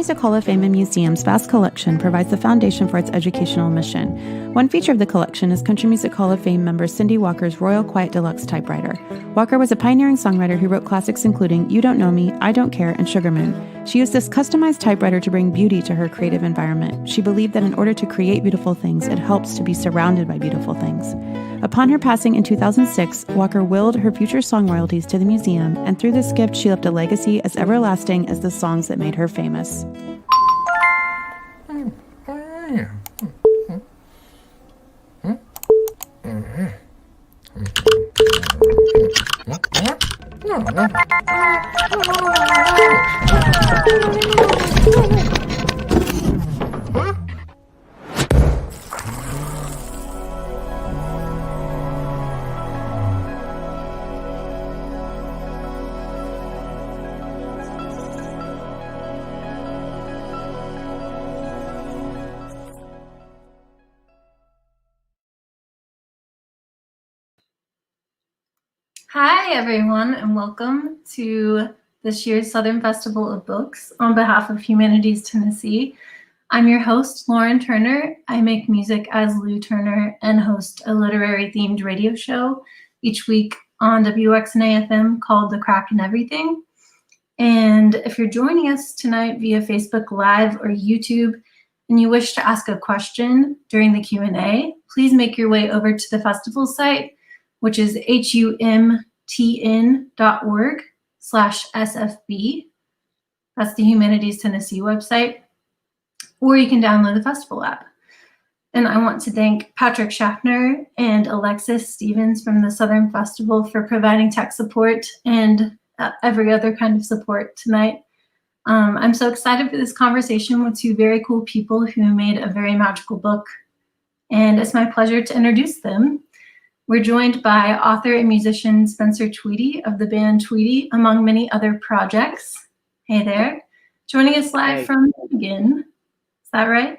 Music Hall of Fame and Museum's vast collection provides the foundation for its educational mission. One feature of the collection is Country Music Hall of Fame member Cindy Walker's Royal Quiet Deluxe typewriter. Walker was a pioneering songwriter who wrote classics including You Don't Know Me, I Don't Care, and Sugar Moon. She used this customized typewriter to bring beauty to her creative environment. She believed that in order to create beautiful things, it helps to be surrounded by beautiful things. Upon her passing in 2006, Walker willed her future song royalties to the museum, and through this gift, she left a legacy as everlasting as the songs that made her famous. Hi, everyone, and welcome to this year's Southern Festival of Books. On behalf of Humanities Tennessee, I'm your host, Lauren Turner. I make music as Lou Turner and host a literary-themed radio show each week on WXNA-FM called The Crack and Everything. And if you're joining us tonight via Facebook Live or YouTube and you wish to ask a question during the Q&A, please make your way over to the festival site, which is humtn.org/SFB. That's the Humanities Tennessee website. Or you can download the festival app. And I want to thank Patrick Schaffner and Alexis Stevens from the Southern Festival for providing tech support and every other kind of support tonight. I'm so excited for this conversation with two very cool people who made a very magical book. And it's my pleasure to introduce them. We're joined by author and musician Spencer Tweedy of the band Tweedy, among many other projects. Hey there. Joining us live from Michigan. Is that right?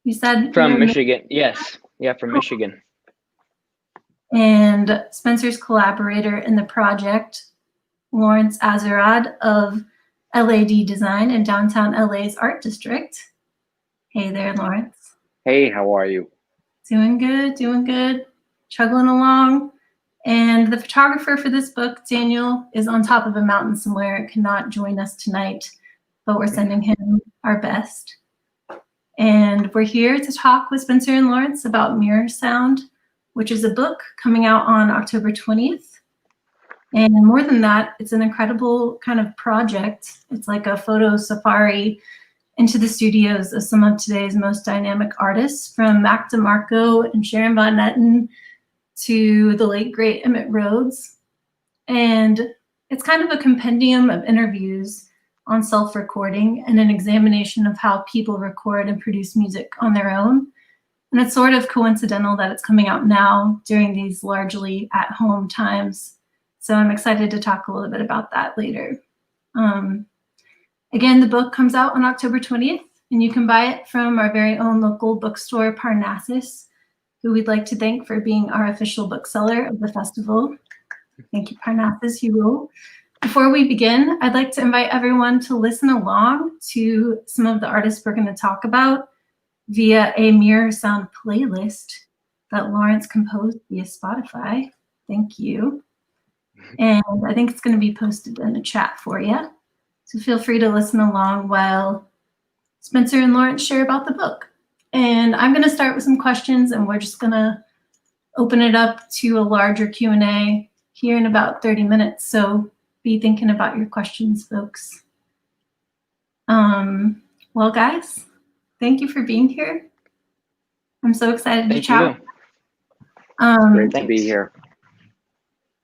You said from Michigan. Yes. Yeah, from Michigan. And Spencer's collaborator in the project, Lawrence Azerrad of LAD Design in downtown LA's Art District. Hey there, Lawrence. Hey, how are you? Doing good, doing good. Chugging along. And the photographer for this book, Daniel, is on top of a mountain somewhere, cannot join us tonight, but we're sending him our best. And we're here to talk with Spencer and Lawrence about Mirror Sound, which is a book coming out on October 20th. And more than that, it's an incredible kind of project. It's like a photo safari into the studios of some of today's most dynamic artists, from Mac DeMarco and Sharon Von Etten to the late, great Emmett Rhodes. And it's kind of a compendium of interviews on self-recording and an examination of how people record and produce music on their own. And it's sort of coincidental that it's coming out now during these largely at-home times. So I'm excited to talk a little bit about that later. Again, the book comes out on October 20th, and you can buy it from our very own local bookstore, Parnassus, who we'd like to thank for being our official bookseller of the festival. Thank you, Parnassus, you rule. Before we begin, I'd like to invite everyone to listen along to some of the artists we're going to talk about via a Mirror Sound playlist that Lawrence composed via Spotify. Thank you. And I think it's going to be posted in the chat for you. So feel free to listen along while Spencer and Lawrence share about the book. And I'm going to start with some questions, and we're just going to open it up to a larger Q&A here in about 30 minutes. So be thinking about your questions, folks. Well, guys, thank you for being here. I'm so excited to chat. Great to be here.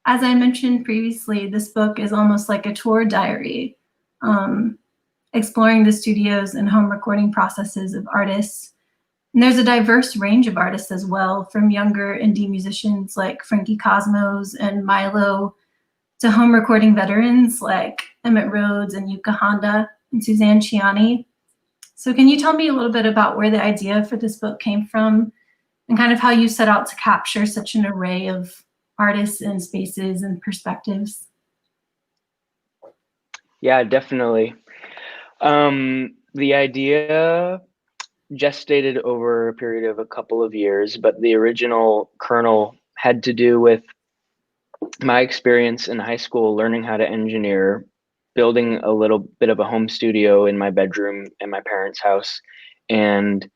As I mentioned previously, this book is almost like a tour diary, exploring the studios and home recording processes of artists. And there's a diverse range of artists as well, from younger indie musicians like Frankie Cosmos and Milo to home recording veterans like Emmett Rhodes and Yuka Honda and Suzanne Ciani. So can you tell me a little bit about where the idea for this book came from and kind of how you set out to capture such an array of artists and spaces and perspectives? Yeah, definitely. The idea gestated over a period of a couple of years, but the original kernel had to do with my experience in high school learning how to engineer, building a little bit of a home studio in my bedroom in my parents' house, and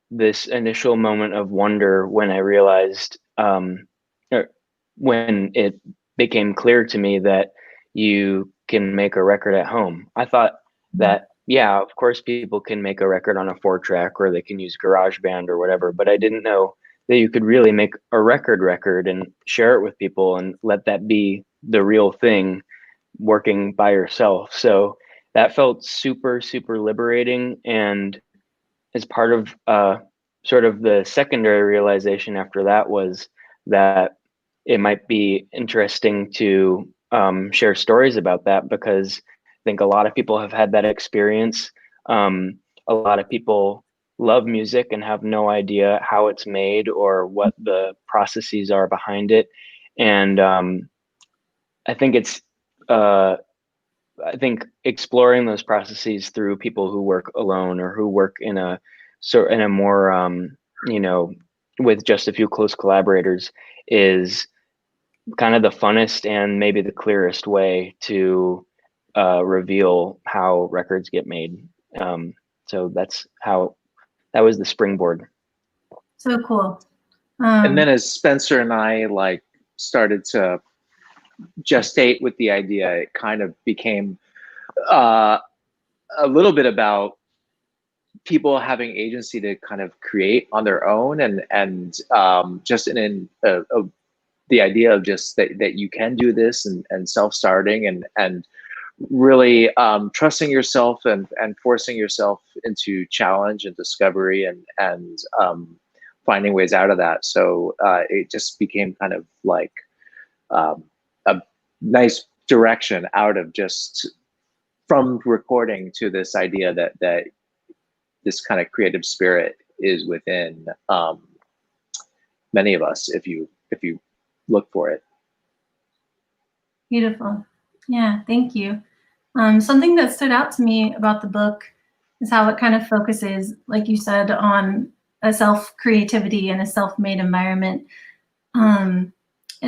this initial moment of wonder when I realized, or when it became clear to me that you can make a record at home. I thought that, yeah, of course people can make a record on a 4-track, or they can use GarageBand or whatever, but I didn't know that you could really make a record and share it with people and let that be the real thing, working by yourself. So that felt super, super liberating. And as part of sort of the secondary realization after that was that it might be interesting to share stories about that, because I think a lot of people have had that experience. A lot of people love music and have no idea how it's made or what the processes are behind it. And I think it's I think exploring those processes through people who work alone or who work in a more you know, with just a few close collaborators is kind of the funnest and maybe the clearest way to reveal how records get made. So that was the springboard. So cool. And then as Spencer and I like started to gestate with the idea, it kind of became a little bit about people having agency to kind of create on their own, and just the idea of just that you can do this, and self-starting, and really trusting yourself and forcing yourself into challenge and discovery, and finding ways out of that. So it just became kind of like a nice direction out of just from recording to this idea that this kind of creative spirit is within many of us if you look for it. Beautiful. Yeah, thank you. Something that stood out to me about the book is how it kind of focuses, like you said, on a self-creativity and a self-made environment. In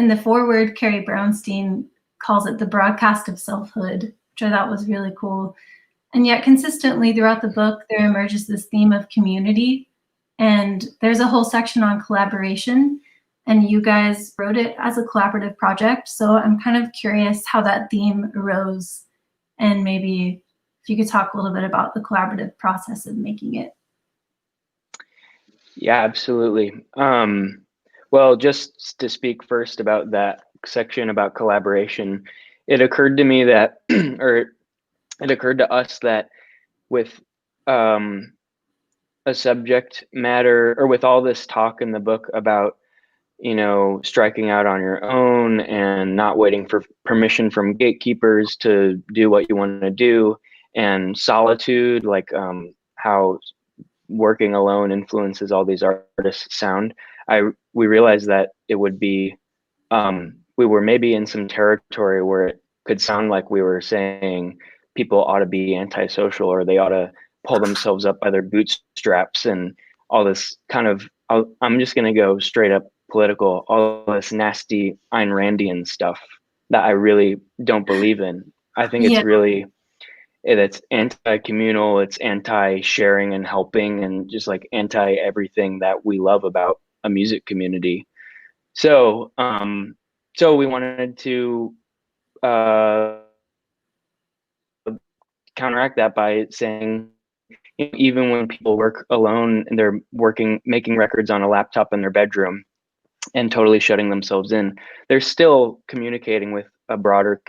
the foreword, Carrie Brownstein calls it the broadcast of selfhood, which I thought was really cool. And yet consistently throughout the book, there emerges this theme of community. And there's a whole section on collaboration. And you guys wrote it as a collaborative project. So I'm kind of curious how that theme arose. And maybe if you could talk a little bit about the collaborative process of making it. Yeah, absolutely. Well, just to speak first about that section about collaboration, it occurred to me that, or it occurred to us that with a subject matter, or with all this talk in the book about, you know, striking out on your own and not waiting for permission from gatekeepers to do what you want to do, and solitude, like how working alone influences all these artists' sound, we realized that it would be, we were maybe in some territory where it could sound like we were saying people ought to be antisocial, or they ought to pull themselves up by their bootstraps, and all this kind of, I'm just going to go straight up political, all this nasty Ayn Randian stuff that I really don't believe in. I think it's really, it's anti-communal, it's anti-sharing and helping, and just like anti-everything that we love about a music community. So, so we wanted to counteract that by saying, you know, even when people work alone and they're making records on a laptop in their bedroom and totally shutting themselves in, they're still communicating with a broader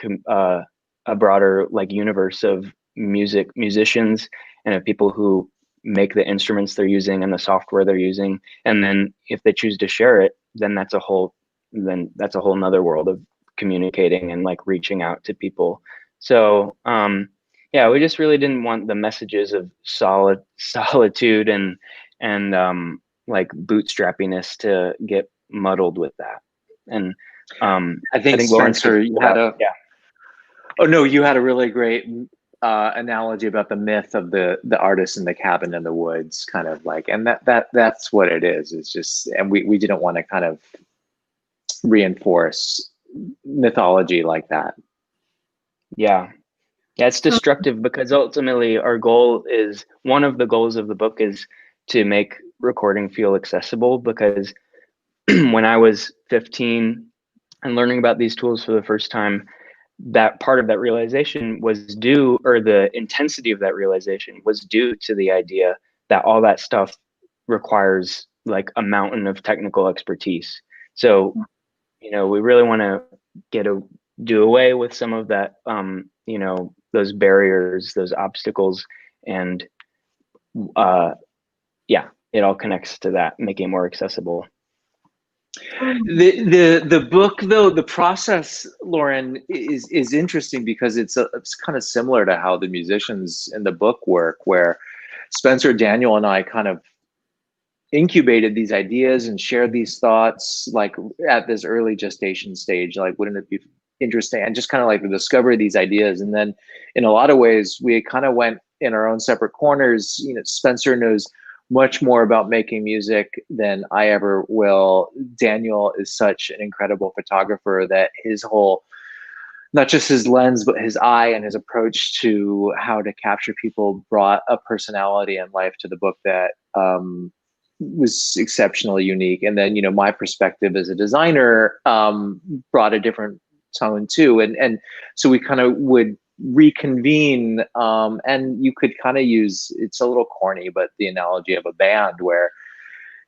like universe of musicians and of people who make the instruments they're using and the software they're using. And then if they choose to share it, then that's a whole nother world of communicating and like reaching out to people. So yeah, we just really didn't want the messages of solitude and like bootstrappiness to get muddled with that. And I think Spencer, you had a really great analogy about the myth of the artist in the cabin in the woods, kind of like, and that's what it is. It's just, and we didn't want to kind of reinforce mythology like that. Yeah. Yeah, it's destructive because ultimately our goal is, one of the goals of the book is to make recording feel accessible, because when I was 15 and learning about these tools for the first time, that part of that realization was due, or the intensity of that realization was due to the idea that all that stuff requires like a mountain of technical expertise. So, you know, we really want to do away with some of that, you know, those barriers, those obstacles, and yeah, it all connects to that, making it more accessible. The book, though, the process, Lauren, is interesting because it's kind of similar to how the musicians in the book work, where Spencer, Daniel, and I kind of incubated these ideas and shared these thoughts like at this early gestation stage. Like, wouldn't it be interesting? And just kind of like to discover these ideas. And then in a lot of ways, we kind of went in our own separate corners. You know, Spencer knows much more about making music than I ever will. Daniel is such an incredible photographer that his whole, not just his lens, but his eye and his approach to how to capture people brought a personality and life to the book that was exceptionally unique. And then, you know, my perspective as a designer brought a different tone too. And so we kind of would reconvene, and you could kind of use, it's a little corny, but the analogy of a band where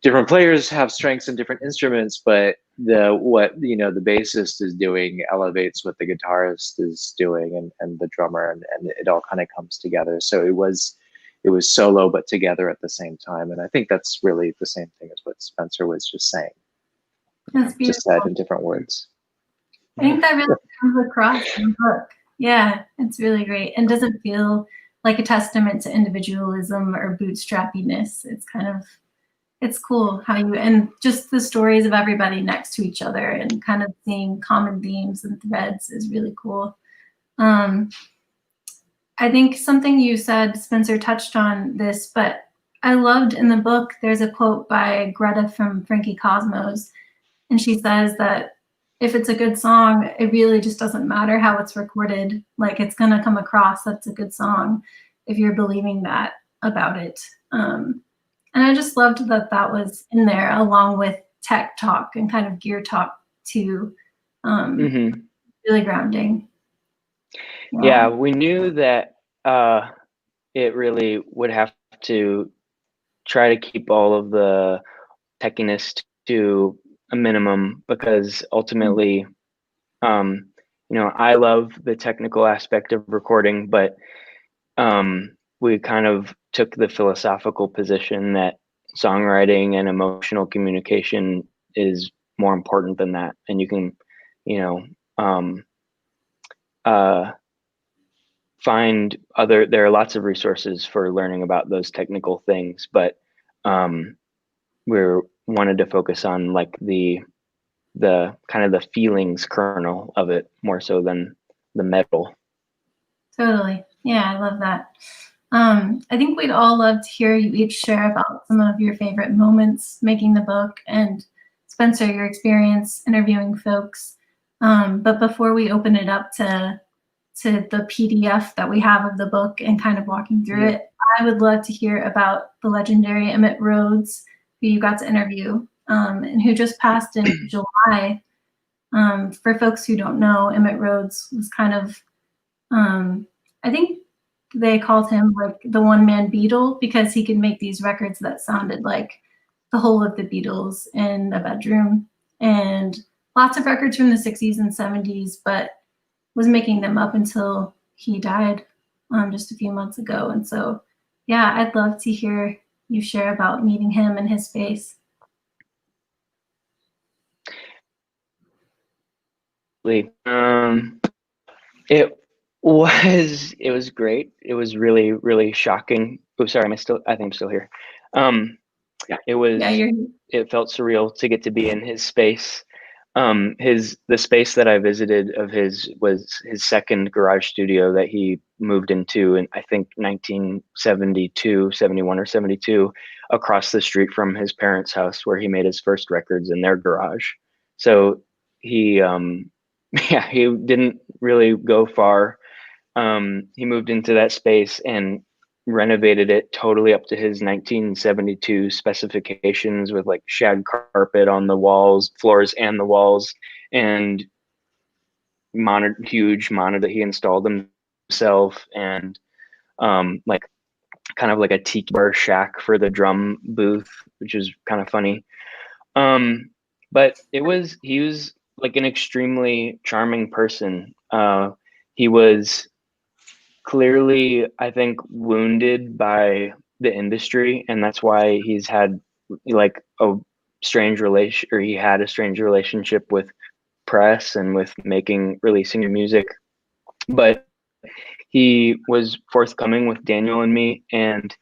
different players have strengths in different instruments, but what you know the bassist is doing elevates what the guitarist is doing, and the drummer, and it all kind of comes together. So it was solo but together at the same time, and I think that's really the same thing as what Spencer was just saying. That's beautiful. Just said in different words. I think that really comes across in the book. Yeah, it's really great, and doesn't feel like a testament to individualism or bootstrappiness. It's kind of, it's cool how you, and just the stories of everybody next to each other and kind of seeing common themes and threads is really cool. I think something you said, Spencer, touched on this, but I loved in the book, there's a quote by Greta from Frankie Cosmos, and she says that if it's a good song, it really just doesn't matter how it's recorded. Like, it's gonna come across that it's a good song if you're believing that about it. And I just loved that that was in there along with tech talk and kind of gear talk too. Really grounding. Yeah, we knew that it really would have to try to keep all of the techiness to a minimum, because ultimately, you know, I love the technical aspect of recording, but we kind of took the philosophical position that songwriting and emotional communication is more important than that. And you can, you know, find there are lots of resources for learning about those technical things, but we wanted to focus on like the kind of the feelings kernel of it more so than the metal. Totally. Yeah, I love that. I think we'd all love to hear you each share about some of your favorite moments making the book, and Spencer, your experience interviewing folks. But before we open it up to the PDF that we have of the book and kind of walking through it, I would love to hear about the legendary Emmett Rhodes, who you got to interview, and who just passed in July. For folks who don't know, Emmett Rhodes was kind of, I think they called him like the one-man Beatle, because he could make these records that sounded like the whole of the Beatles in a bedroom, and lots of records from the 60s and 70s, but was making them up until he died just a few months ago. And so, yeah, I'd love to hear you share about meeting him and his space. It was great. It was really, really shocking. Oh, sorry, I think I'm still here. It felt surreal to get to be in his space. The space that I visited of his was his second garage studio that he moved into in, I think, 1972, 71 or 72, across the street from his parents' house, where he made his first records in their garage. So he yeah, he didn't really go far. He moved into that space and renovated it totally up to his 1972 specifications, with like shag carpet on the walls, floors and the walls, and huge monitor that he installed himself, and like kind of like a tiki bar shack for the drum booth, which is kind of funny. But he was like an extremely charming person. He was clearly, I think, wounded by the industry, and that's why he's had like a strange relation, or he had a strange relationship with press and with releasing new music. But he was forthcoming with Daniel and me, and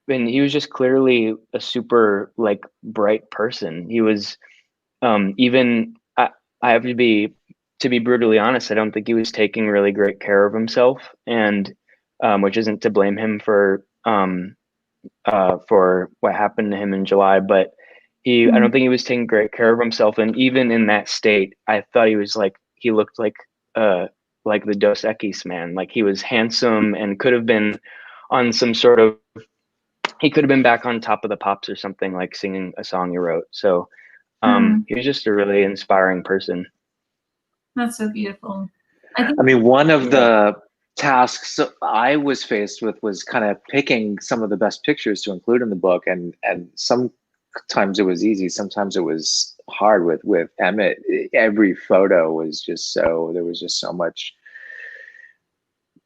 he was just clearly a super like bright person. He was even I have to be brutally honest, I don't think he was taking really great care of himself, and which isn't to blame him for what happened to him in July, but I don't think he was taking great care of himself. And even in that state, I thought he looked like the Dos Equis man. Like, he was handsome and could have been on some sort of, he could have been back on Top of the Pops or something, like singing a song he wrote. So he was just a really inspiring person. That's so beautiful. I mean, one of the tasks I was faced with was kind of picking some of the best pictures to include in the book, and sometimes it was easy, sometimes it was hard. With Emmett, every photo was just there was just so much.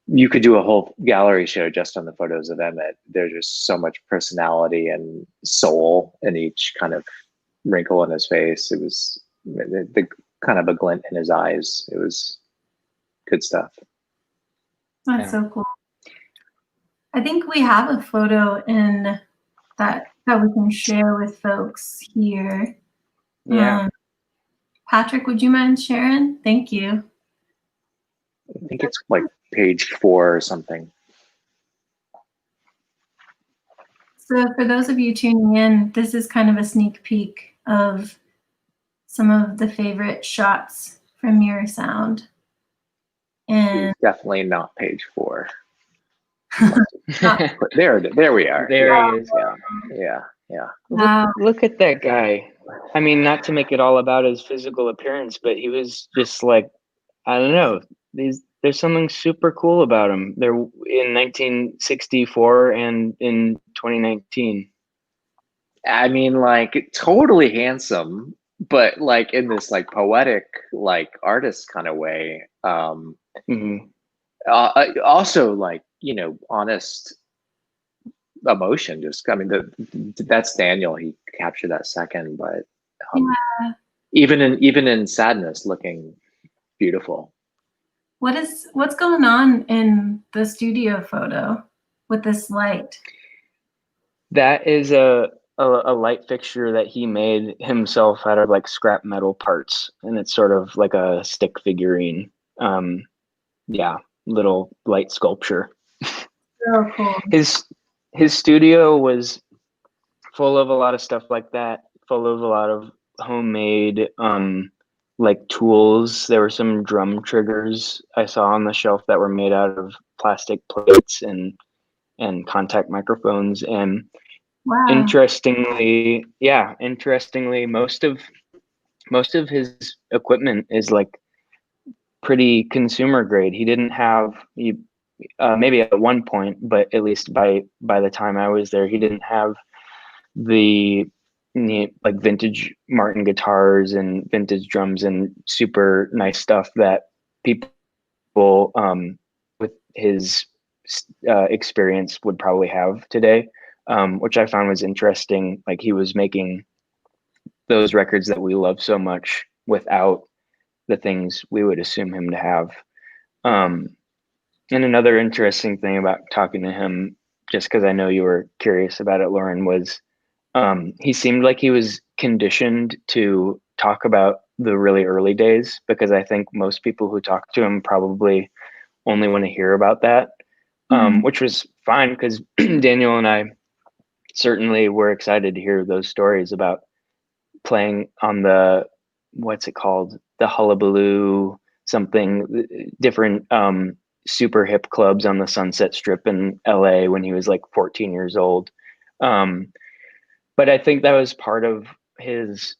You could do a whole gallery show just on the photos of Emmett. There's just so much personality and soul in each kind of wrinkle in his face. It was the kind of a glint in his eyes. It was good stuff. That's so cool. I think we have a photo in that we can share with folks here. Yeah. Patrick, would you mind sharing? Thank you. I think it's like page 4 or something. So for those of you tuning in, this is kind of a sneak peek of some of the favorite shots from Mirror Sound. And it's definitely not page 4. there we are. There he is. Yeah. Look at that guy. I mean, not to make it all about his physical appearance, but he was just like, I don't know. There's something super cool about him. They're in 1964 and in 2019. I mean, like, totally handsome, but like in this like poetic, like artist kind of way. Also, like, honest emotion. Just, I mean, that's Daniel. He captured that second, but even in sadness, looking beautiful. What's going on in the studio photo with this light? That is a light fixture that he made himself out of like scrap metal parts, and it's sort of like a stick figurine. Little light sculpture. So cool. His studio was full of a lot of stuff like that, full of a lot of homemade like tools. There were some drum triggers I saw on the shelf that were made out of plastic plates and contact microphones. And wow. Interestingly, most of his equipment is like pretty consumer grade. He didn't have, maybe at one point, but at least by the time I was there, he didn't have the like vintage Martin guitars and vintage drums and super nice stuff that people with his experience would probably have today, which I found was interesting. Like, he was making those records that we love so much without the things we would assume him to have. And another interesting thing about talking to him, just because I know you were curious about it, Lauren, was he seemed like he was conditioned to talk about the really early days, because I think most people who talk to him probably only want to hear about that, which was fine, because Daniel and I certainly were excited to hear those stories about playing on the, what's it called? The Hullabaloo something, different super hip clubs on the Sunset Strip in LA when he was like 14 years old. But I think that was part of his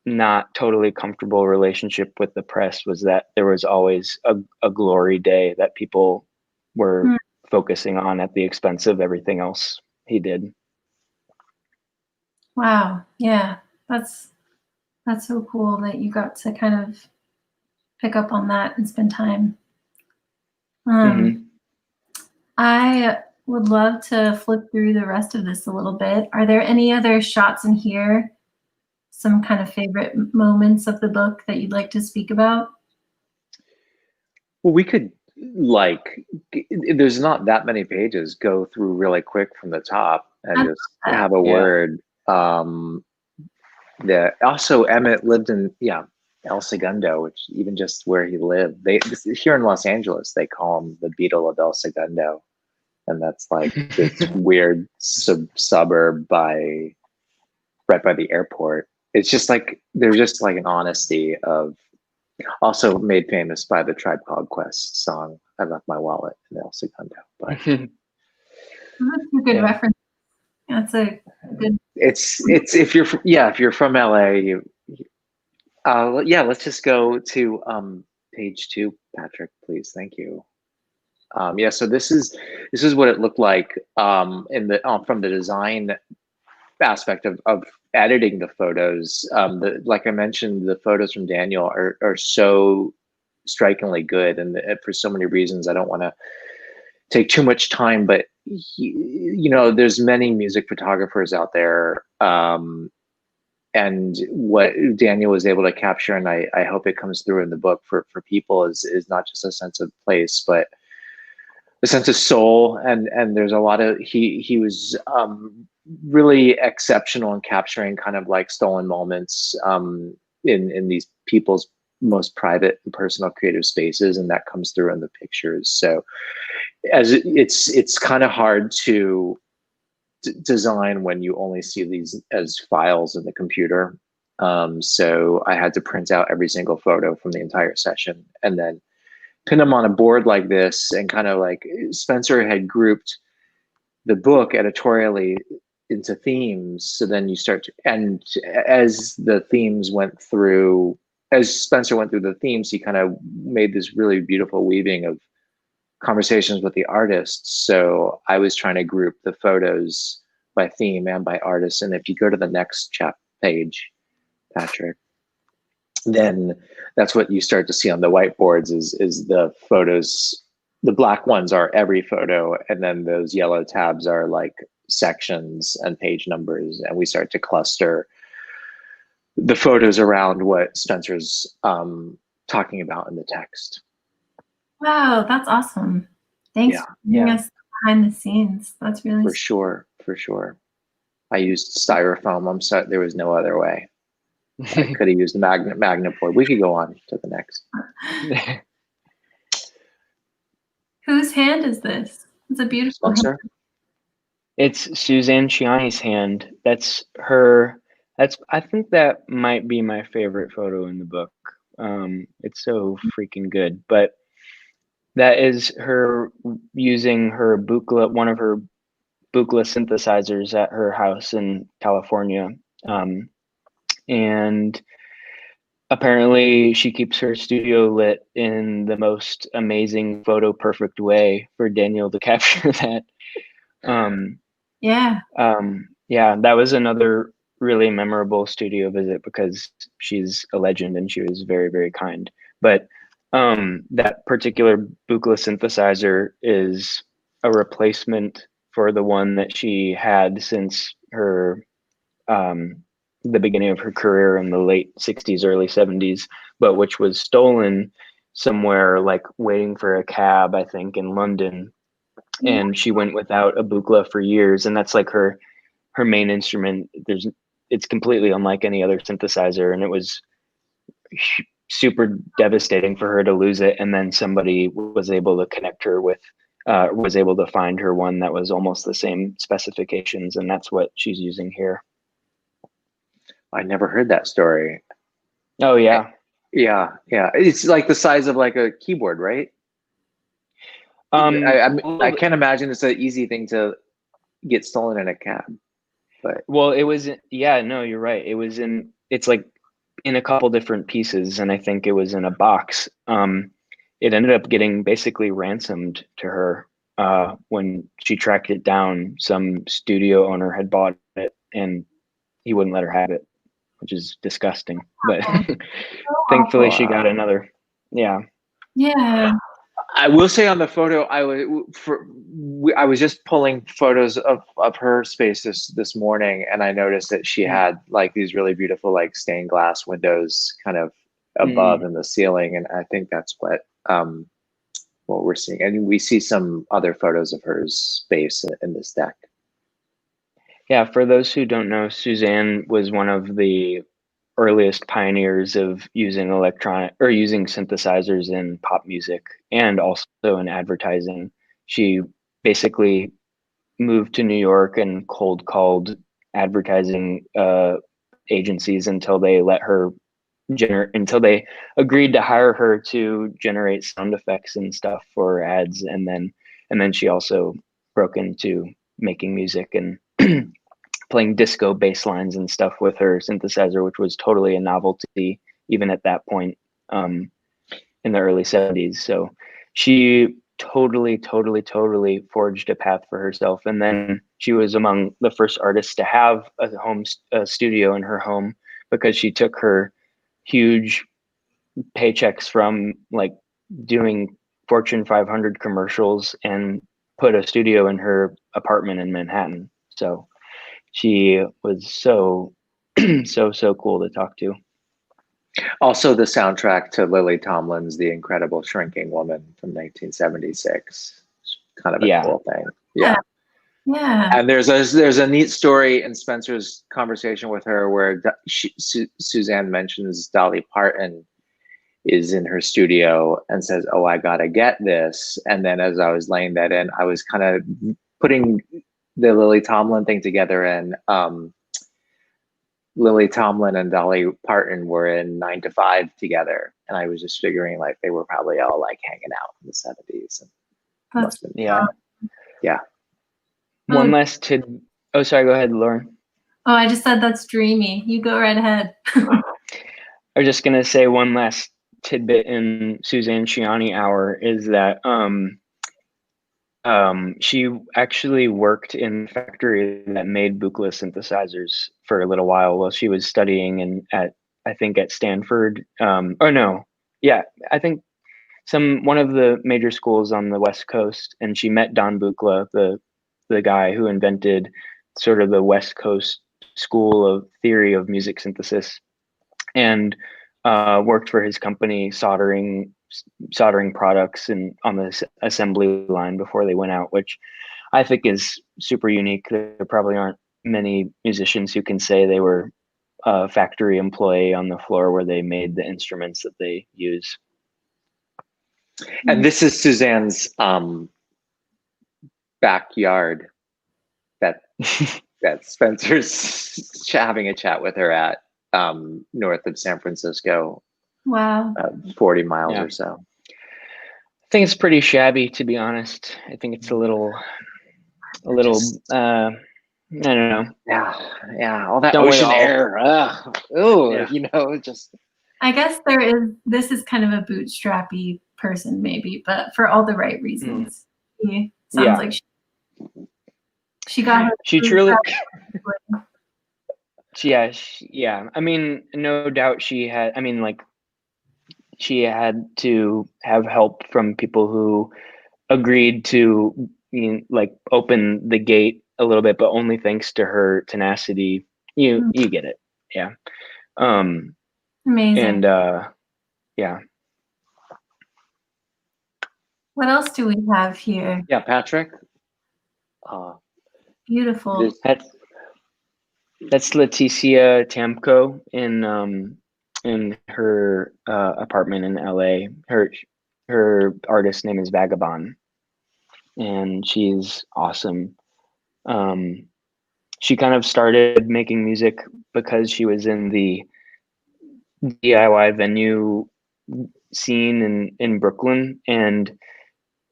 not totally comfortable relationship with the press, was that there was always a glory day that people were focusing on at the expense of everything else he did. Wow. Yeah. That's so cool that you got to kind of pick up on that and spend time. I would love to flip through the rest of this a little bit. Are there any other shots in here, some kind of favorite moments of the book that you'd like to speak about? Well, we could, like, there's not that many pages, go through really quick from the top and just have a word. Also Emmett lived in El Segundo, which even just where he lived, here in Los Angeles they call him the Beetle of El Segundo, and that's like this weird suburb right by the airport. It's just like there's just like an honesty of, also made famous by the Tribe Called Quest song "I Left My Wallet in El Segundo." But That's a good reference. That's a good. It's if you're from LA, let's just go to page 2, Patrick, please. Thank you. So this is what it looked like from the design aspect of editing the photos. Like I mentioned, the photos from Daniel are so strikingly good, and for so many reasons I don't want to take too much time, but there's many music photographers out there, and what Daniel was able to capture, and I hope it comes through in the book for people, is not just a sense of place, but a sense of soul. And there's a lot of, he was really exceptional in capturing kind of like stolen moments in these people's most private and personal creative spaces, and that comes through in the pictures. So as it's kind of hard to design when you only see these as files in the computer. So I had to print out every single photo from the entire session and then pin them on a board like this, and kind of like Spencer had grouped the book editorially into themes. So then you start to, and as the themes went through, as Spencer went through the themes, he kind of made this really beautiful weaving of conversations with the artists. So I was trying to group the photos by theme and by artist. And if you go to the next page, Patrick, then that's what you start to see on the whiteboards is the photos. The black ones are every photo, and then those yellow tabs are like sections and page numbers, and we start to cluster the photos around what Spencer's talking about in the text. Wow, that's awesome. Thanks for bringing us behind the scenes. That's really for sure. I used styrofoam. I'm sorry, there was no other way. I could have used the magnet board. We could go on to the next. Whose hand is this? It's a beautiful hand. It's Suzanne Ciani's hand. That's her. I think that might be my favorite photo in the book. It's so freaking good. But that is her using her Buchla, one of her Buchla synthesizers at her house in California. And apparently she keeps her studio lit in the most amazing photo perfect way for Daniel to capture that. That was another really memorable studio visit because she's a legend and she was very, very kind. But that particular Buchla synthesizer is a replacement for the one that she had since her the beginning of her career in the late 60s, early 70s, but which was stolen somewhere, like waiting for a cab, I think, in London. And she went without a Buchla for years. And that's like her her main instrument. It's completely unlike any other synthesizer, and it was super devastating for her to lose it. And then somebody was able to connect her with, was able to find her one that was almost the same specifications, and that's what she's using here. I never heard that story. Oh yeah. Yeah. It's like the size of like a keyboard, right? I can't imagine it's an easy thing to get stolen in a cab. But well, it was, yeah, no, you're right. It's like in a couple different pieces, and I think it was in a box. It ended up getting basically ransomed to her when she tracked it down. Some studio owner had bought it, and he wouldn't let her have it, which is disgusting. But thankfully, she got another. Yeah. Yeah. I will say on the photo, I was just pulling photos of her space this morning, and I noticed that she had like these really beautiful like stained glass windows kind of above in the ceiling, and I think that's what we're seeing. And we see some other photos of her space in this deck. Yeah, for those who don't know, Suzanne was one of the earliest pioneers of using using synthesizers in pop music and also in advertising. She basically moved to New York and cold called advertising agencies until they let her until they agreed to hire her to generate sound effects and stuff for ads, and then she also broke into making music and playing disco bass lines and stuff with her synthesizer, which was totally a novelty even at that point in the early 70s. So she totally forged a path for herself. And then she was among the first artists to have a studio in her home, because she took her huge paychecks from like doing Fortune 500 commercials and put a studio in her apartment in Manhattan. So she was so cool to talk to. Also, the soundtrack to Lily Tomlin's "The Incredible Shrinking Woman" from 1976. It's kind of a cool thing. Yeah. And there's a neat story in Spencer's conversation with her where Suzanne mentions Dolly Parton is in her studio and says, "Oh, I gotta get this." And then as I was laying that in, I was kind of putting the Lily Tomlin thing together, and Lily Tomlin and Dolly Parton were in 9 to 5 together, and I was just figuring like they were probably all like hanging out in the 70s. Yeah. One last tidbit. Oh, sorry. Go ahead, Lauren. Oh, I just said that's dreamy. You go right ahead. I was just gonna say one last tidbit in Suzanne Ciani hour is that she actually worked in the factory that made Buchla synthesizers for a little while she was studying at Stanford. I think one of the major schools on the West Coast, and she met Don Buchla, the guy who invented sort of the West Coast school of theory of music synthesis, and worked for his company soldering products and on the assembly line before they went out, which I think is super unique. There probably aren't many musicians who can say they were a factory employee on the floor where they made the instruments that they use. And this is Suzanne's backyard that Spencer's having a chat with her at north of San Francisco. Wow. 40 miles or so. I think it's pretty shabby, to be honest. I think it's a little I don't know. Yeah. All that ocean air. Just. I guess this is kind of a bootstrappy person maybe, but for all the right reasons. He sounds like she got her. She truly. Yeah. I mean, no doubt she had. I mean, like, she had to have help from people who agreed to, open the gate a little bit, but only thanks to her tenacity. You get it. Yeah. Amazing. And what else do we have here? Yeah, Patrick. Beautiful. That's Leticia Tamko in her apartment in LA. Her artist name is Vagabond, and she's awesome. She kind of started making music because she was in the DIY venue scene in Brooklyn and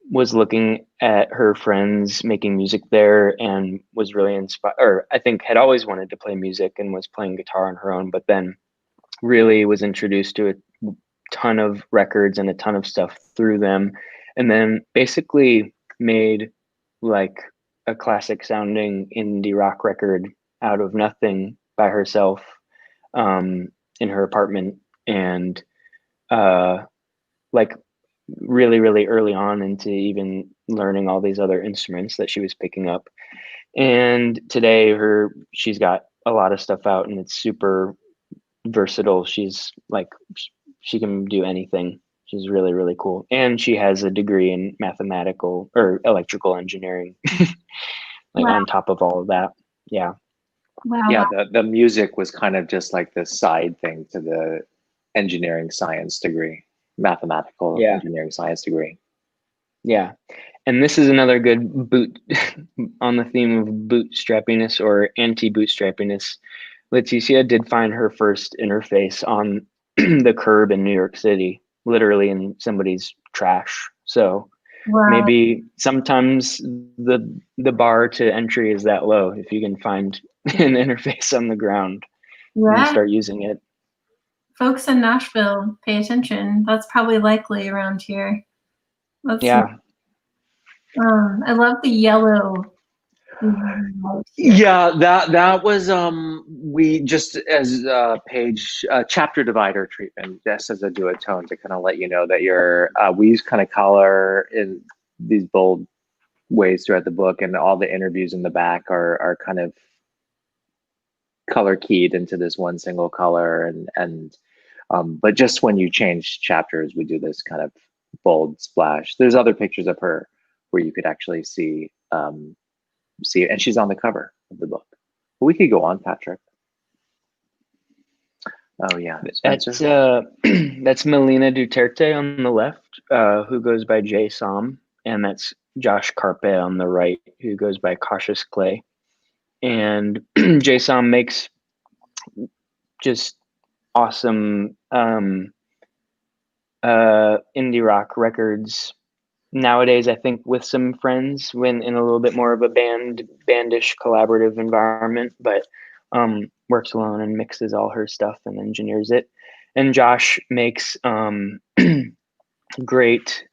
was looking at her friends making music there and was really inspired, or I think had always wanted to play music and was playing guitar on her own, but then really was introduced to a ton of records and a ton of stuff through them, and then basically made like a classic sounding indie rock record out of nothing by herself, in her apartment. And like really early on into even learning all these other instruments that she was picking up. And today she's got a lot of stuff out and it's super versatile. She's like, she can do anything. She's really cool. And she has a degree in mathematical or electrical engineering, like Wow. on top of all of that. Yeah. Wow. Yeah, the music was kind of just like the side thing to the engineering science degree, mathematical Yeah. engineering science degree. Yeah. And this is another good boot on the theme of bootstrappiness or anti-bootstrappiness. Leticia did find her first interface on the curb in New York City, literally in somebody's trash. So Wow. maybe sometimes the bar to entry is that low if you can find an interface on the ground and Yeah. start using it. Folks in Nashville, pay attention. That's probably likely around here. Yeah. I love the yellow. Yeah, that was we just as a page chapter divider treatment, just as a duotone to kind of let you know that you're we use kind of color in these bold ways throughout the book, and all the interviews in the back are kind of color keyed into this one single color, and but just when you change chapters, we do this kind of bold splash. There's other pictures of her where you could actually see it, and she's on the cover of the book. But we could go on, Patrick. Oh yeah, That's that's Melina Duterte on the left, who goes by Jay Som, and that's Josh Carpe on the right, who goes by Cautious Clay. And Jay Som makes just awesome indie rock records nowadays. I think with some friends, when in a little bit more of a bandish collaborative environment, but works alone and mixes all her stuff and engineers it. And Josh makes great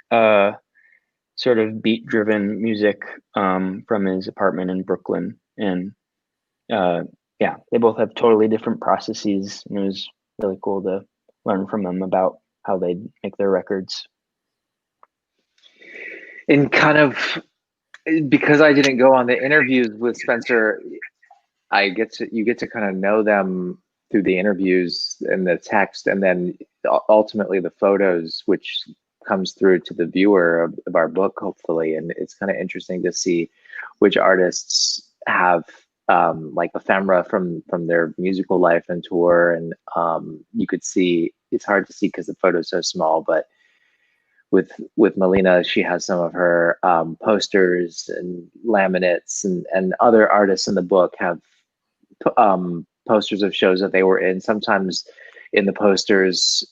sort of beat driven music from his apartment in Brooklyn. And yeah, they both have totally different processes, and it was really cool to learn from them about how they make their records. And kind of because I didn't go on the interviews with Spencer, you get to kind of know them through the interviews and the text, and then ultimately the photos, which comes through to the viewer of our book, hopefully. And it's kind of interesting to see which artists have like ephemera from their musical life and tour. And you could see, it's hard to see because the photo's so small, but with Melina, she has some of her posters and laminates, and other artists in the book have posters of shows that they were in. Sometimes in the posters,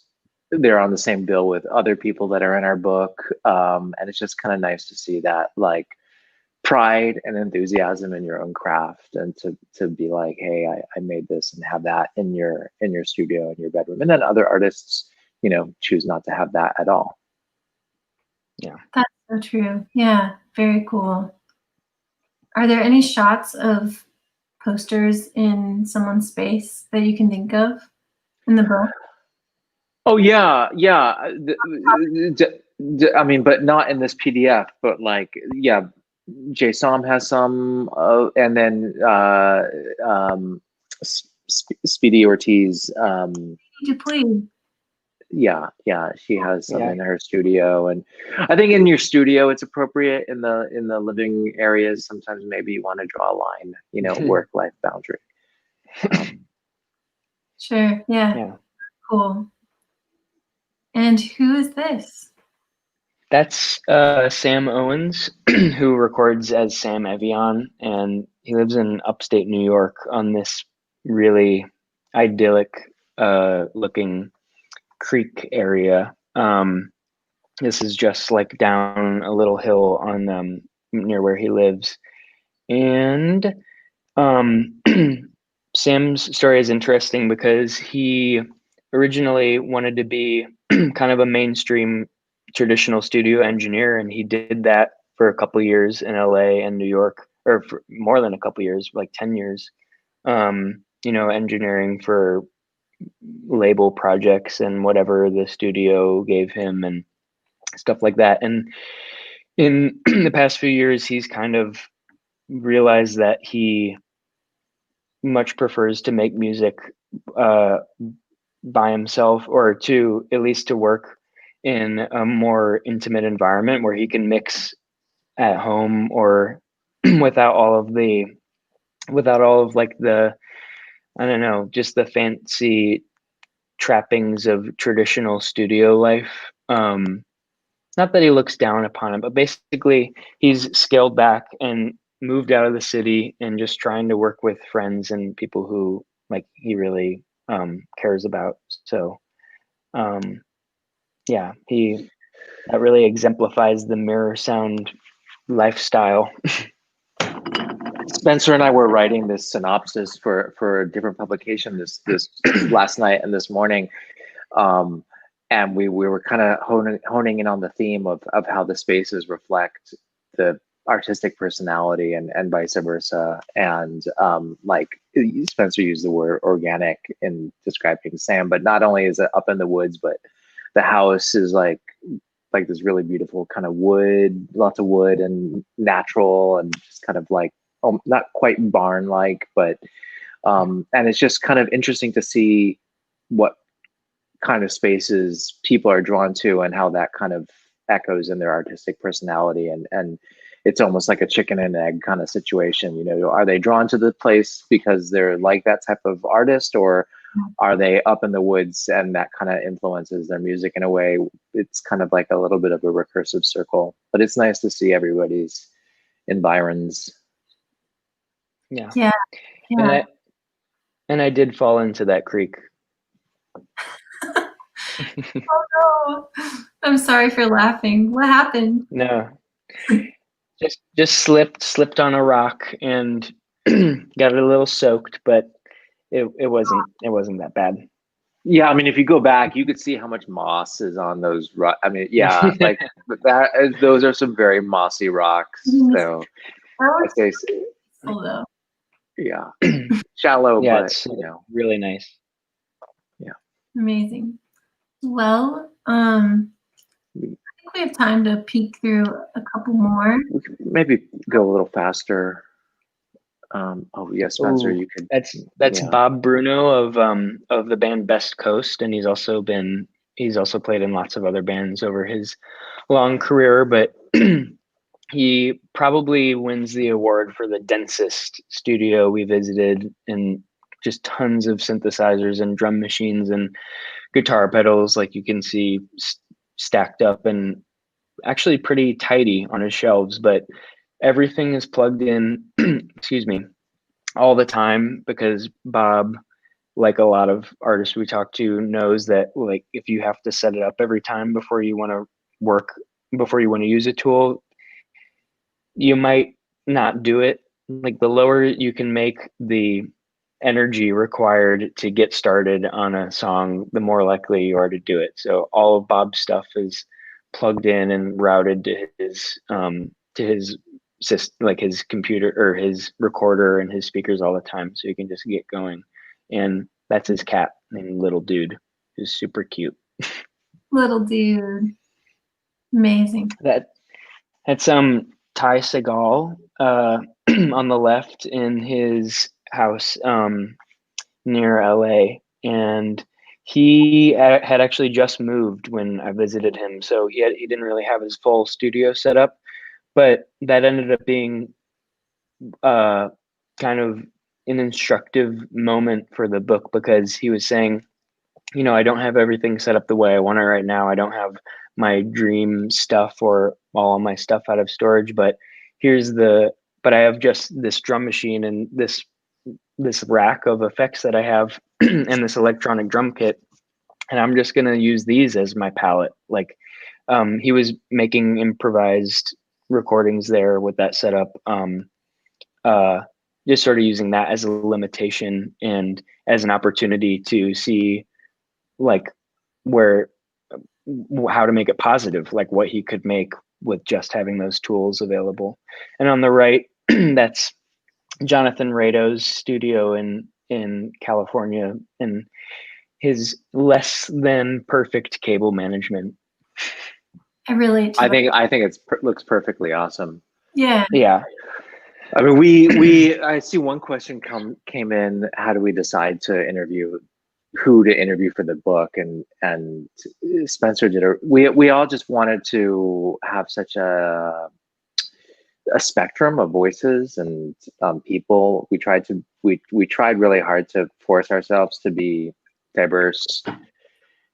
they're on the same bill with other people that are in our book. And it's just kind of nice to see that, like, pride and enthusiasm in your own craft, and to be like, hey, I made this, and have that in your studio, in your bedroom. And then other artists, choose not to have that at all. Yeah. That's so true. Yeah, very cool. Are there any shots of posters in someone's space that you can think of in the book? Oh yeah. I mean, but not in this PDF, but like, yeah, Jay Som has some, and then Speedy Ortiz. Please. Yeah, she has some in her studio, and I think in your studio it's appropriate. In the living areas, sometimes maybe you want to draw a line, work-life boundary. Sure. Yeah. Yeah. Cool. And who is this? That's Sam Owens, who records as Sam Evian, and he lives in upstate New York on this really idyllic looking creek area. This is just like down a little hill on near where he lives. And Sam's story is interesting because he originally wanted to be kind of a mainstream traditional studio engineer, and he did that for a couple years in LA and New York, or for more than a couple years, like 10 years, engineering for label projects and whatever the studio gave him and stuff like that. And in the past few years, he's kind of realized that he much prefers to make music uh, by himself, or to at least to work in a more intimate environment where he can mix at home, or without all of like the, I don't know, just the fancy trappings of traditional studio life. Not that he looks down upon it, but basically he's scaled back and moved out of the city and just trying to work with friends and people who like he really cares about. So yeah, that really exemplifies the Mirror Sound lifestyle. Spencer and I were writing this synopsis for a different publication this last night and this morning, and we were kind of honing in on the theme of how the spaces reflect the artistic personality and vice versa. And like Spencer used the word organic in describing Sam, but not only is it up in the woods, but the house is like this really beautiful kind of wood, lots of wood and natural, and just kind of like not quite barn like, but and it's just kind of interesting to see what kind of spaces people are drawn to and how that kind of echoes in their artistic personality. And it's almost like a chicken and egg kind of situation. You know, are they drawn to the place because they're like that type of artist, or are they up in the woods and that kind of influences their music in a way? It's kind of like a little bit of a recursive circle, but it's nice to see everybody's environs. Yeah. Yeah. And I did fall into that creek. Oh no. I'm sorry for laughing. What happened? No, just slipped on a rock and got a little soaked, but it wasn't that bad. Yeah, I mean, if you go back, you could see how much moss is on those. I mean, yeah, like that. Those are some very mossy rocks. So I say, Though. yeah, shallow, Yeah, but it's really nice. Yeah, amazing. Well, I think we have time to peek through a couple more. we could maybe go a little faster. Oh yeah, Spencer, you could. That's Bob Bruno of the band Best Coast, and he's also played in lots of other bands over his long career, but he probably wins the award for the densest studio we visited, and just tons of synthesizers and drum machines and guitar pedals, like you can see stacked up and actually pretty tidy on his shelves, but everything is plugged in excuse me, all the time, because Bob, like a lot of artists we talk to, knows that like if you have to set it up every time before you want to use a tool, you might not do it. Like the lower you can make the energy required to get started on a song, the more likely you are to do it. So all of Bob's stuff is plugged in and routed to his like his computer or his recorder and his speakers all the time, so you can just get going. And that's his cat named Little Dude, who's super cute. Little Dude, amazing. That's Ty Segall on the left in his house near LA, and he had actually just moved when I visited him, so he didn't really have his full studio set up, but that ended up being kind of an instructive moment for the book, because he was saying, I don't have everything set up the way I want it right now. I don't have my dream stuff or all of my stuff out of storage, but I have just this drum machine and this rack of effects that I have and this electronic drum kit, and I'm just going to use these as my palette. Like, he was making improvised recordings there with that setup. Just sort of using that as a limitation and as an opportunity to see like how to make it positive, like what he could make with just having those tools available. And on the right, that's Jonathan Rhodes' studio in California and his less than perfect cable management. I relate to I think looks perfectly awesome. Yeah. I mean, I see one question came in. How do we decide to interview, who to interview for the book? And Spencer did we all just wanted to have such a spectrum of voices and people. We tried really hard to force ourselves to be diverse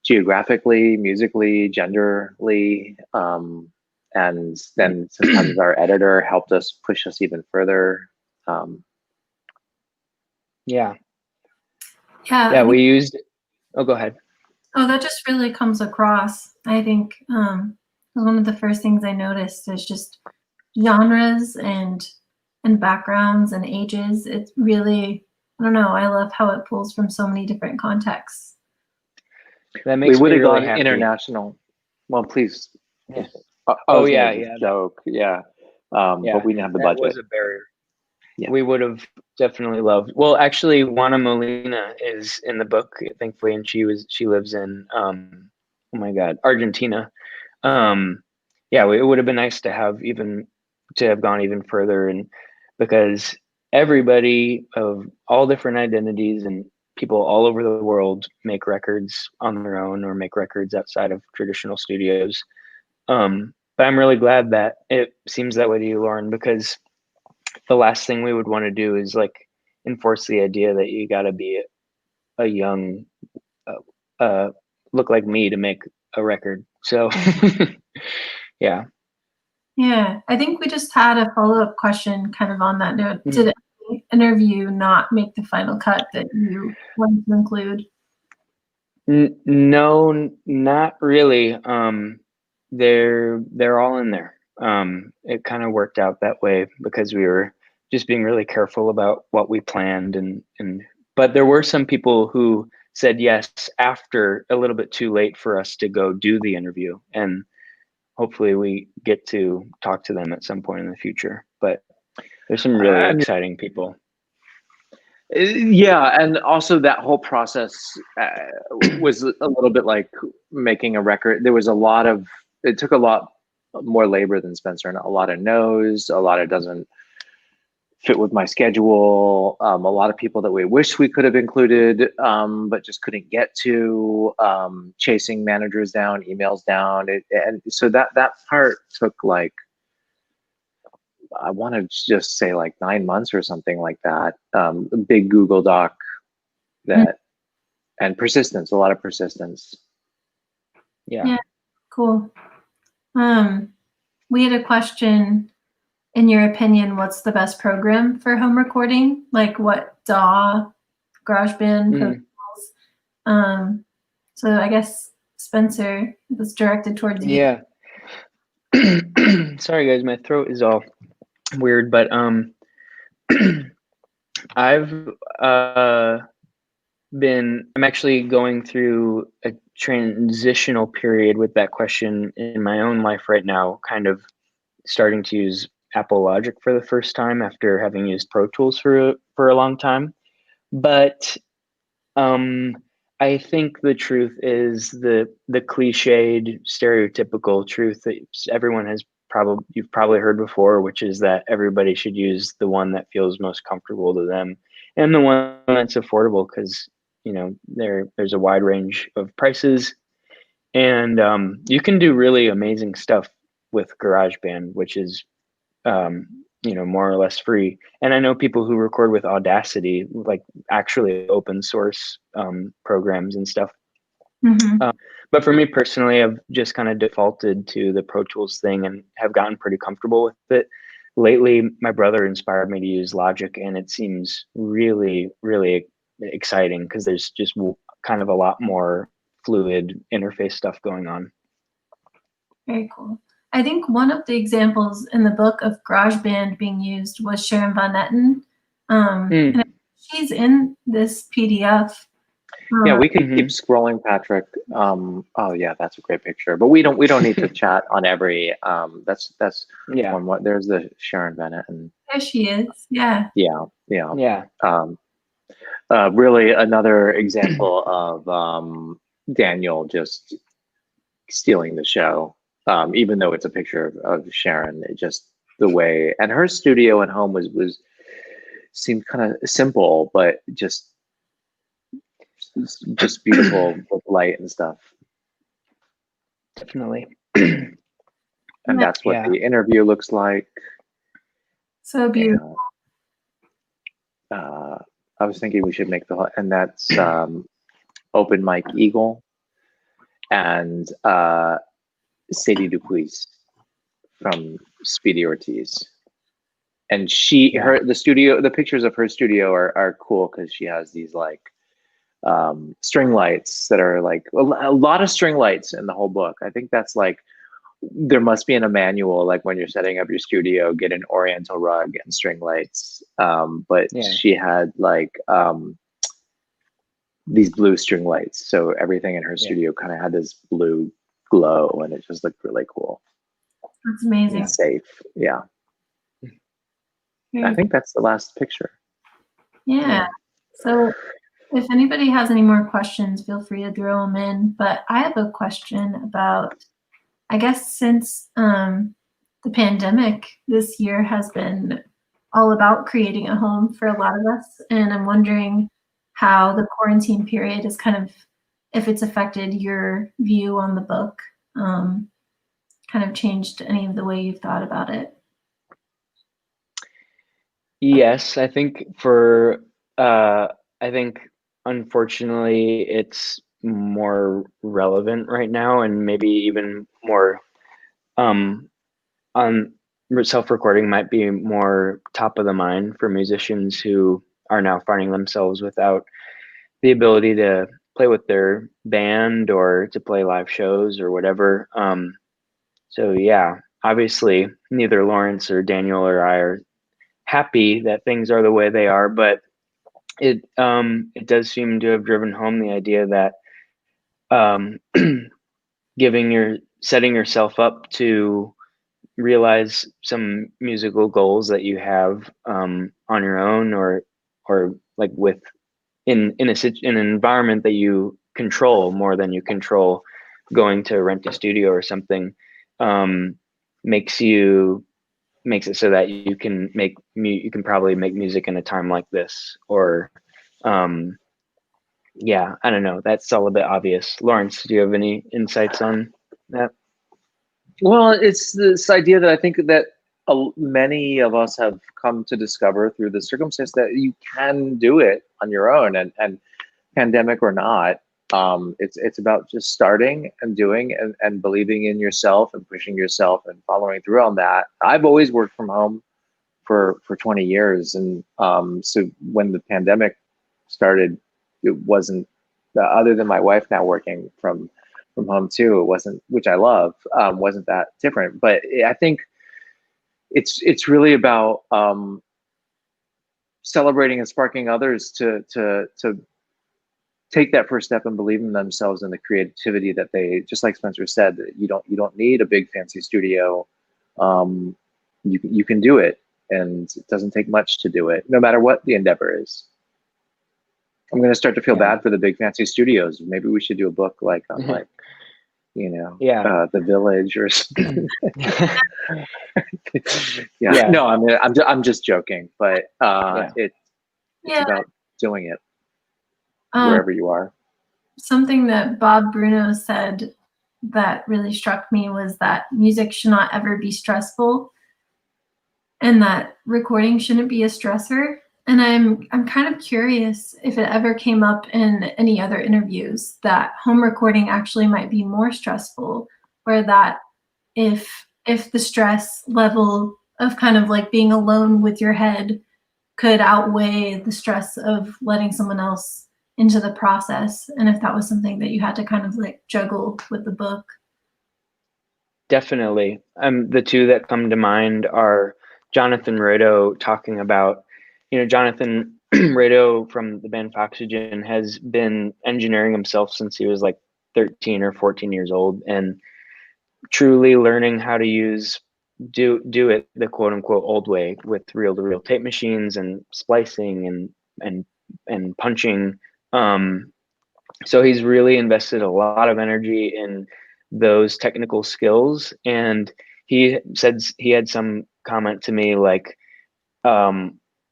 geographically, musically, genderly, and then sometimes our editor helped us push us even further. Yeah. We used. Oh, go ahead. Oh, that just really comes across. I think one of the first things I noticed is just genres and backgrounds and ages. It's really, I don't know, I love how it pulls from so many different contexts. That makes me really gone happy. International. Well, please. Yeah. Yeah. Joke. Yeah. But we didn't have the budget. That was a barrier. Yeah. We would have definitely loved. Well, actually, Juana Molina is in the book, thankfully, and she lives in Argentina. It would have been nice to have gone even further, and because everybody of all different identities and people all over the world make records on their own or make records outside of traditional studios. But I'm really glad that it seems that way to you, Lauren, because the last thing we would want to do is like enforce the idea that you got to be a young, look like me to make a record. So, yeah. Yeah, I think we just had a follow-up question kind of on that note. Mm-hmm. Did the interview not make the final cut that you wanted to include? No, not really. They're all in there. It kind of worked out that way because we were just being really careful about what we planned, but there were some people who said yes after a little bit too late for us to go do the interview, and hopefully we get to talk to them at some point in the future. But there's some really exciting people. Yeah, and also that whole process was a little bit like making a record. It took a lot more labor than Spencer, and a lot of no's, a lot of doesn't fit with my schedule, a lot of people that we wish we could have included, but just couldn't get to, chasing managers down, emails down. And so that part took like, I want to just say like 9 months or something like that. A big Google Doc and persistence, a lot of persistence. Yeah, cool. We had a question. In your opinion, what's the best program for home recording? Like what DAW, GarageBand, Pro Tools? So I guess Spencer, was directed towards you. Yeah. Sorry guys, my throat is all weird, but I'm actually going through a transitional period with that question in my own life right now, kind of starting to use Apple Logic for the first time after having used Pro Tools for a long time. But I think the truth is the cliched, stereotypical truth that you've probably heard before, which is that everybody should use the one that feels most comfortable to them and the one that's affordable, because there's a wide range of prices, and you can do really amazing stuff with GarageBand, which is more or less free. And I know people who record with Audacity, like actually open source programs and stuff. Mm-hmm. But for me personally, I've just kind of defaulted to the Pro Tools thing and have gotten pretty comfortable with it. Lately, my brother inspired me to use Logic, and it seems really, really exciting because there's just kind of a lot more fluid interface stuff going on. Very cool. I think one of the examples in the book of GarageBand being used was Sharon Van Etten. And she's in this PDF. Yeah, we could keep scrolling, Patrick. Oh yeah, that's a great picture. But we don't need to chat on every. That's one. There's the Sharon Van Etten. There she is. Yeah. Yeah. Really, another example of Daniel just stealing the show. Even though it's a picture of Sharon, it just the way, and her studio at home seemed kind of simple, but just beautiful with light and stuff. Definitely. And that's what the interview looks like. So beautiful. And, I was thinking we should make and that's Open Mike Eagle and Sadie Dupuis from Speedy Ortiz. And the pictures of her studio are cool because she has these like string lights that are like a lot of string lights in the whole book. I think that's like, there must be in a manual, like when you're setting up your studio, get an oriental rug and string lights. But she had like these blue string lights. So everything in her studio kind of had this blue glow and it just looked really cool. That's amazing. And safe. Yeah. I think that's the last picture. Yeah. So if anybody has any more questions, feel free to throw them in. But I have a question about, I guess since the pandemic this year has been all about creating a home for a lot of us. And I'm wondering how the quarantine period is kind of, if it's affected your view on the book, kind of changed any of the way you've thought about it. Yes, I think unfortunately it's more relevant right now, and maybe even more on self-recording might be more top of the mind for musicians who are now finding themselves without the ability to play with their band or to play live shows or whatever. So yeah, obviously neither Lawrence or Daniel or I are happy that things are the way they are, but it does seem to have driven home the idea that setting yourself up to realize some musical goals that you have on your own or like in an environment that you control more than you control going to rent a studio or something, makes it so that you can probably make music in a time like this. Or yeah, I don't know, that's all a bit obvious. Lawrence, do you have any insights on that? Well, it's this idea that I think that many of us have come to discover through the circumstance that you can do it on your own, and pandemic or not, it's about just starting and doing and believing in yourself and pushing yourself and following through on that. I've always worked from home for 20 years, and so when the pandemic started, it wasn't other than my wife now working from home too. It wasn't, which I love, wasn't that different. But I think it's really about celebrating and sparking others to take that first step and believe in themselves and the creativity that they, just like Spencer said, that you don't need a big fancy studio. You can do it, and it doesn't take much to do it, no matter what the endeavor is. I'm going to start to feel bad for the big fancy studios. Maybe we should do a book like on The Village or something. No, I'm just joking, but it's about doing it wherever you are. Something that Bob Bruno said that really struck me was that music should not ever be stressful. and that recording shouldn't be a stressor. And I'm kind of curious if it ever came up in any other interviews that home recording actually might be more stressful, or that if the stress level of kind of like being alone with your head could outweigh the stress of letting someone else into the process, and if that was something that you had to kind of like juggle with the book. Definitely. The two that come to mind are Jonathan Rado talking about, Jonathan Rado from the band Foxygen has been engineering himself since he was like 13 or 14 years old, and truly learning how to do it the quote unquote old way with reel to reel tape machines and splicing and punching. So he's really invested a lot of energy in those technical skills. And he said he had some comment to me like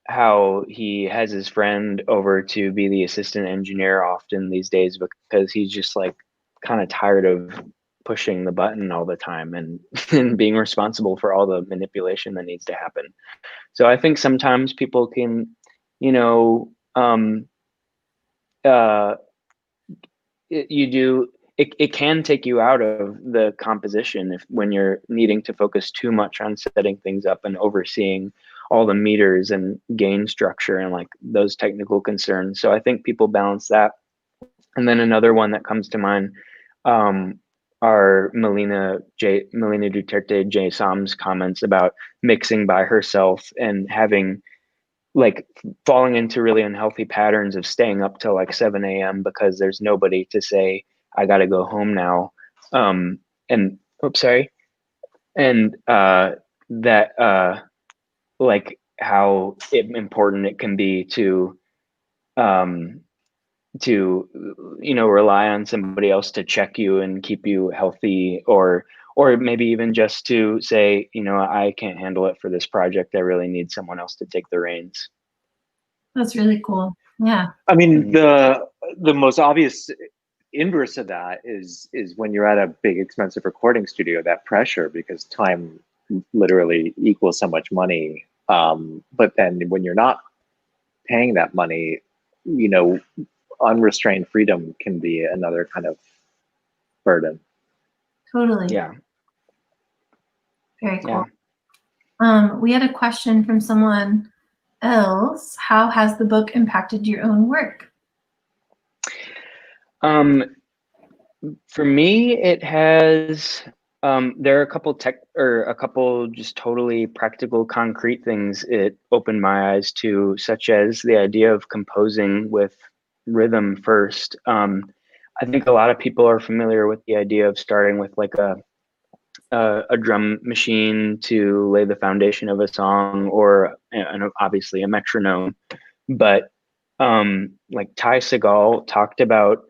how he has his friend over to be the assistant engineer often these days because he's just like kind of tired of pushing the button all the time and being responsible for all the manipulation that needs to happen. So I think sometimes people can, it can take you out of the composition when you're needing to focus too much on setting things up and overseeing all the meters and gain structure and like those technical concerns. So I think people balance that. And then another one that comes to mind are Melina Duterte J. Som's comments about mixing by herself and having like falling into really unhealthy patterns of staying up till like 7 a.m. because there's nobody to say, I got to go home now. And that like how important it can be to rely on somebody else to check you and keep you healthy, or maybe even just to say, I can't handle it for this project. I really need someone else to take the reins. That's really cool. Yeah. I mean, the most obvious inverse of that is when you're at a big expensive recording studio, that pressure, because time literally equals so much money. But then when you're not paying that money, unrestrained freedom can be another kind of burden. Totally. Yeah. Very cool. Yeah. We had a question from someone else. How has the book impacted your own work? For me, it has. There are a couple just totally practical, concrete things it opened my eyes to, such as the idea of composing with rhythm first. I think a lot of people are familiar with the idea of starting with like a drum machine to lay the foundation of a song, or obviously a metronome. But like Ty Segall talked about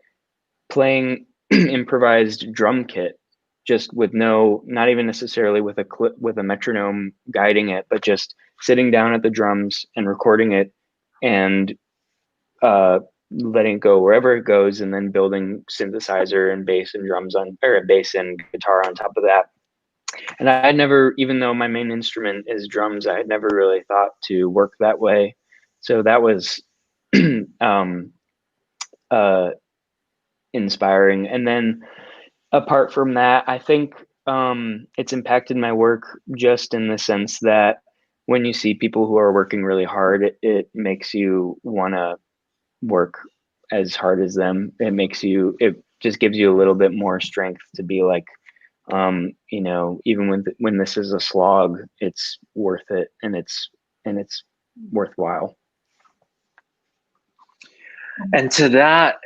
playing improvised drum kit, just with not even necessarily with a metronome guiding it, but just sitting down at the drums and recording it and letting it go wherever it goes, and then building synthesizer and bass and bass and guitar on top of that. And I had never, even though my main instrument is drums, I had never really thought to work that way. So that was inspiring. And then apart from that, I think it's impacted my work just in the sense that when you see people who are working really hard, it makes you want to work as hard as them. It just gives you a little bit more strength to be like, even when this is a slog, it's worth it, and it's worthwhile. And to that,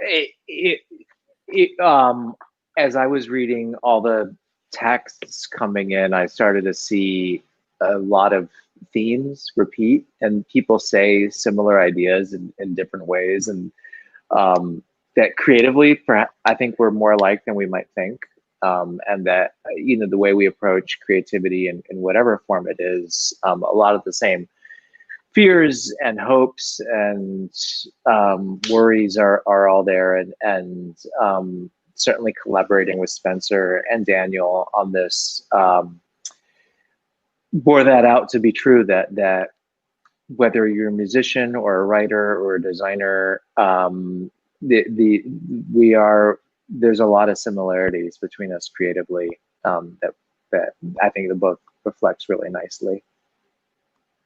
as I was reading all the texts coming in, I started to see a lot of themes repeat, and people say similar ideas in different ways, and that creatively, I think we're more alike than we might think. And that, the way we approach creativity in whatever form it is, a lot of the same fears and hopes and worries are all there. And certainly collaborating with Spencer and Daniel on this bore that out to be true, that whether you're a musician or a writer or a designer, there's a lot of similarities between us creatively, that I think the book reflects really nicely.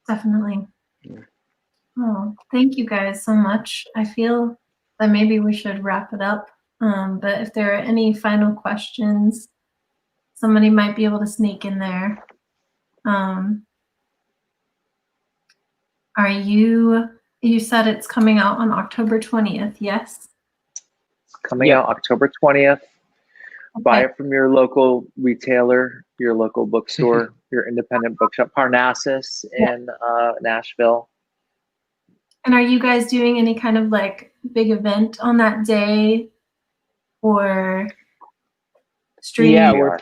Definitely. Yeah. Oh, thank you guys so much. I feel that maybe we should wrap it up. But if there are any final questions, somebody might be able to sneak in there. You said it's coming out on October 20th, yes? It's coming Yep. out October 20th. Buy Okay. it from your local retailer, your local bookstore, your independent bookshop, Parnassus in Nashville. And are you guys doing any kind of like big event on that day or streaming? Yeah,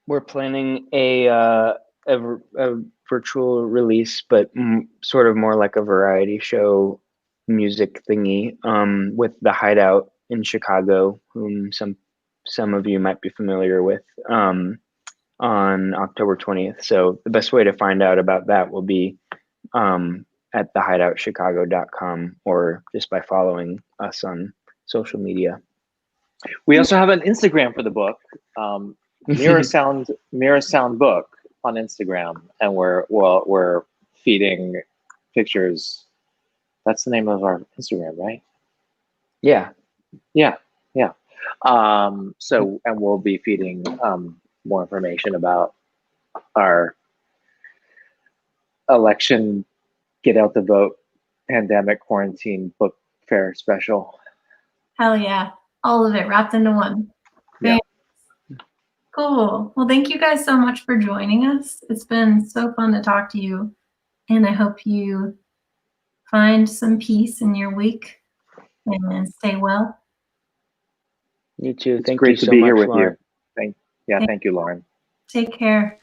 we're planning a virtual release, but sort of more like a variety show music thingy, with the Hideout in Chicago, whom some of you might be familiar with, on October 20th. So the best way to find out about that will be at thehideoutchicago.com, or just by following us on social media. We also have an Instagram for the book, Mirror Sound Book on Instagram, and we're feeding pictures. That's the name of our Instagram, right? Yeah. So, and we'll be feeding more information about our election, get out the vote, pandemic quarantine book fair special. Hell yeah. All of it wrapped into one. Yeah. Cool. Well, thank you guys so much for joining us. It's been so fun to talk to you. And I hope you find some peace in your week and stay well. You too. It's Thank great you to so be much, here with Lauren. you. Thank you, Lauren. Take care.